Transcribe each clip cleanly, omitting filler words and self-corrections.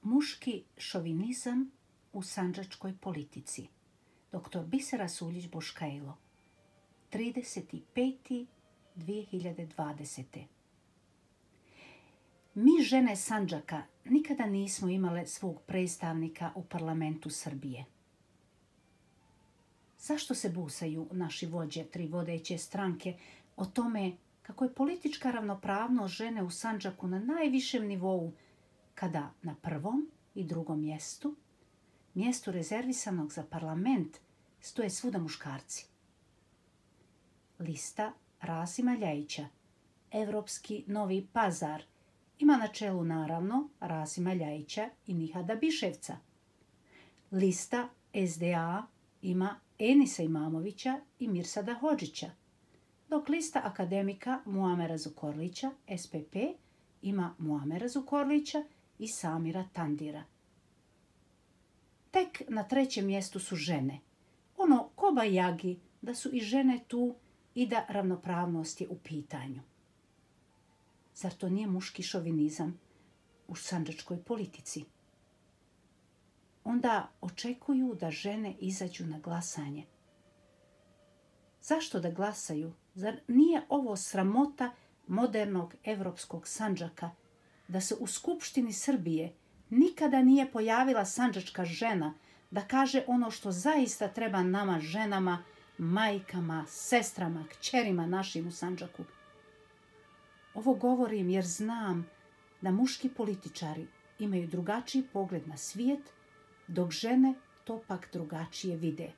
Muški šovinizam u sandžačkoj politici. Dr. Bisera Suljić Boškajlo. 35.2020. Mi žene Sandžaka nikada nismo imale svog predstavnika u parlamentu Srbije. Zašto se busaju naši vođe, 3 vodeće stranke, o tome kako je politička ravnopravnost žene u Sandžaku na najvišem nivou, kada na prvom i drugom mjestu rezervisanog za parlament, stoje svuda muškarci? Lista Rasima Ljajića, Evropski Novi Pazar, ima na čelu naravno Rasima Ljajića i Nihada Biševca. Lista SDA ima Enisa Imamovića i Mirsada Hodžića, dok lista akademika Muamera Zukorlića, SPP, ima Muamera Zukorlića i Samira Tandira. Tek na 3. mjestu su žene. Ono kobajagi da su i žene tu i da ravnopravnost je u pitanju. Zar to nije muški šovinizam u sandžačkoj politici? Onda očekuju da žene izađu na glasanje. Zašto da glasaju? Zar nije ovo sramota modernog evropskog Sandžaka da se u Skupštini Srbije nikada nije pojavila sandžačka žena da kaže ono što zaista treba nama ženama, majkama, sestrama, kćerima našim u Sandžaku? Ovo govorim jer znam da muški političari imaju drugačiji pogled na svijet, dok žene to pak drugačije vide.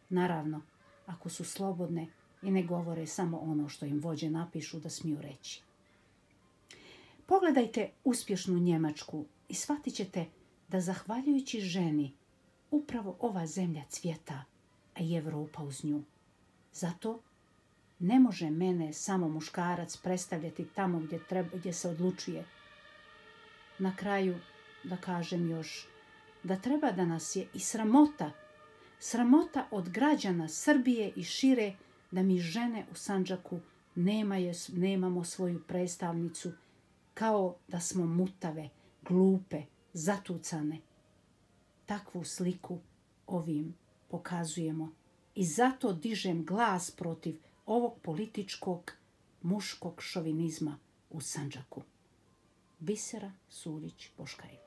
Naravno, ako su slobodne i ne govore samo ono što im vođe napišu da smiju reći. Pogledajte uspješnu Njemačku i shvatit ćete da zahvaljujući ženi upravo ova zemlja cvjeta, a i Evropa uz nju. Zato ne može mene samo muškarac predstavljati tamo gdje se odlučuje. Na kraju da kažem još da treba da nas je i sramota od građana Srbije i šire da mi žene u Sandžaku nemamo svoju predstavnicu, kao da smo mutave, glupe, zatucane. Takvu sliku ovim pokazujemo i zato dižem glas protiv ovog političkog muškog šovinizma u Sandžaku. Bisera Suljić Boškajlo.